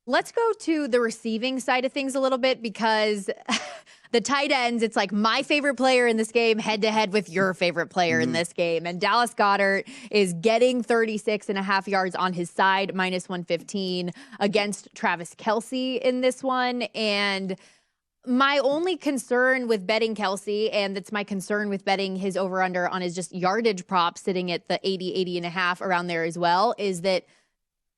Let's go to the receiving side of things a little bit because the tight ends, it's like my favorite player in this game head to head with your favorite player in this game. And Dallas Goedert is getting 36.5 yards on his side, minus 115 against Travis Kelce in this one. And my only concern with betting Kelce, and that's my concern with betting his over-under on his just yardage prop sitting at the 80.5 around there as well, is that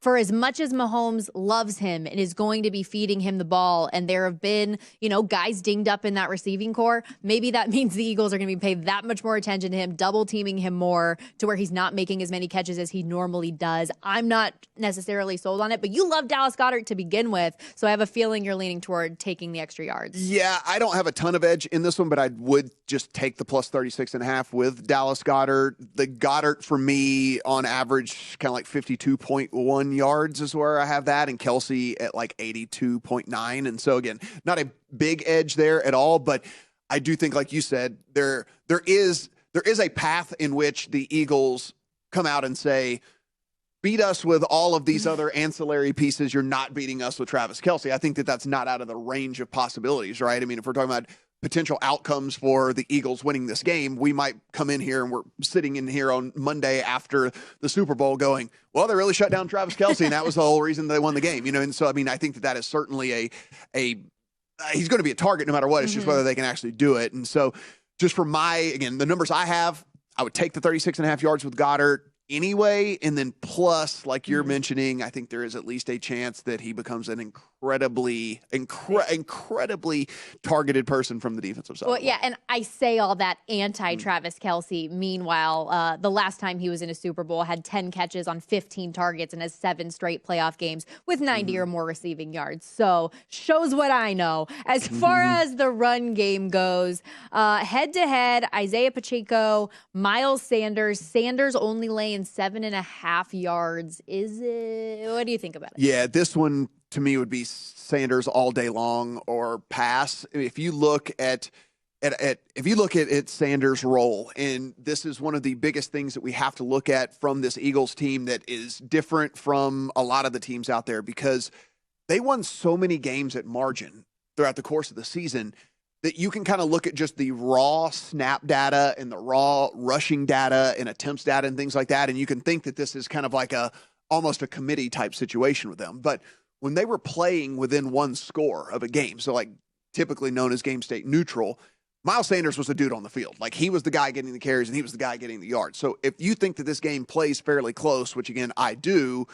for as much as Mahomes loves him and is going to be feeding him the ball, and there have been, guys dinged up in that receiving core, maybe that means the Eagles are going to be paying that much more attention to him, double teaming him more to where he's not making as many catches as he normally does. I'm not necessarily sold on it, but you love Dallas Goedert to begin with, so I have a feeling you're leaning toward taking the extra yards. Yeah, I don't have a ton of edge in this one, but I would just take the plus 36.5 with Dallas Goedert. The Goedert for me on average, kind of like 52.1 yards is where I have that, and Kelce at like 82.9. And so again, not a big edge there at all, but I do think, like you said, there is a path in which the Eagles come out and say, beat us with all of these other ancillary pieces. You're not beating us with Travis Kelce. I think that that's not out of the range of possibilities, right? I mean, if we're talking about potential outcomes for the Eagles winning this game, we might come in here and we're sitting in here on Monday after the Super Bowl going, well, they really shut down Travis Kelce, and that was the whole reason they won the game, And so, I mean, I think that is certainly he's going to be a target no matter what. It's just whether they can actually do it. And so just for the numbers I have, I would take the 36.5 yards with Goedert anyway, and then plus, like you're mentioning, I think there is at least a chance that he becomes an incredibly targeted person from the defensive side. Well, yeah, and I say all that anti-Travis Kelce. Meanwhile, the last time he was in a Super Bowl had 10 catches on 15 targets and has 7 straight playoff games with 90 or more receiving yards. So shows what I know. As far as the run game goes, head-to-head, Isiah Pacheco, Miles Sanders. Sanders only laying 7.5 yards. Is it? What do you think about it? Yeah, this one to me would be Sanders all day long or pass. If you look at Sanders' role, and this is one of the biggest things that we have to look at from this Eagles team that is different from a lot of the teams out there, because they won so many games at margin throughout the course of the season that you can kind of look at just the raw snap data and the raw rushing data and attempts data and things like that, and you can think that this is kind of like almost a committee type situation with them. But when they were playing within one score of a game, so like typically known as game state neutral, Miles Sanders was the dude on the field. Like, he was the guy getting the carries and he was the guy getting the yards. So if you think that this game plays fairly close, which again I do,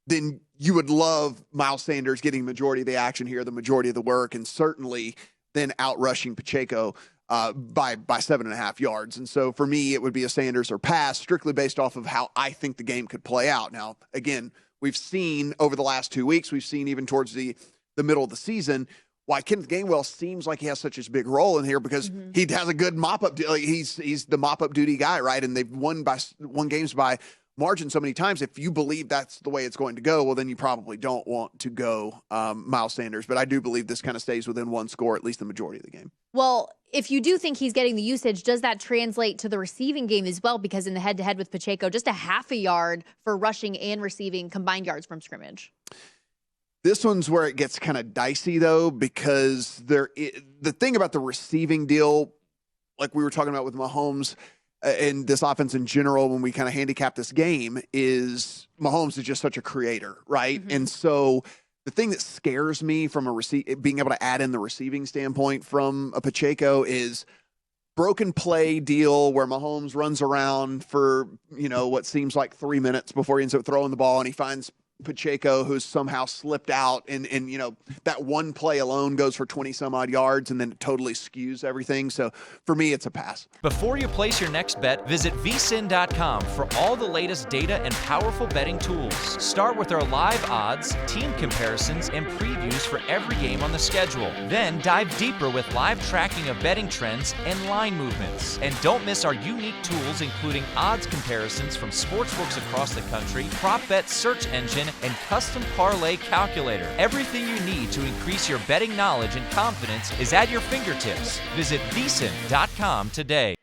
then you would love Miles Sanders getting the majority of the action here, the majority of the work, and certainly then out-rushing Pacheco by 7.5 yards. And so for me, it would be a Sanders or pass, strictly based off of how I think the game could play out. Now, again, we've seen over the last 2 weeks, we've seen even towards the middle of the season, why Kenneth Gainwell seems like he has such a big role in here, because he has a good mop-up. He's the mop-up duty guy, right? And they've won games by margin so many times. If you believe that's the way it's going to go, well, then you probably don't want to go Miles Sanders. But I do believe this kind of stays within one score, at least the majority of the game. Well, if you do think he's getting the usage, does that translate to the receiving game as well? Because in the head-to-head with Pacheco, just a half a yard for rushing and receiving combined yards from scrimmage. This one's where it gets kind of dicey, though, because the thing about the receiving deal, like we were talking about with Mahomes and this offense in general, when we kind of handicap this game, is Mahomes is just such a creator, right? And so the thing that scares me from being able to add in the receiving standpoint from a Pacheco is broken play deal where Mahomes runs around for, what seems like 3 minutes before he ends up throwing the ball, and he finds Pacheco, who's somehow slipped out, and that one play alone goes for 20 some odd yards, and then it totally skews everything. So for me, it's a pass. Before you place your next bet, visit VSiN.com for all the latest data and powerful betting tools. Start with our live odds, team comparisons, and previews for every game on the schedule. Then dive deeper with live tracking of betting trends and line movements. And don't miss our unique tools, including odds comparisons from sportsbooks across the country, prop bet search engine, and custom parlay calculator. Everything you need to increase your betting knowledge and confidence is at your fingertips. Visit VSiN.com today.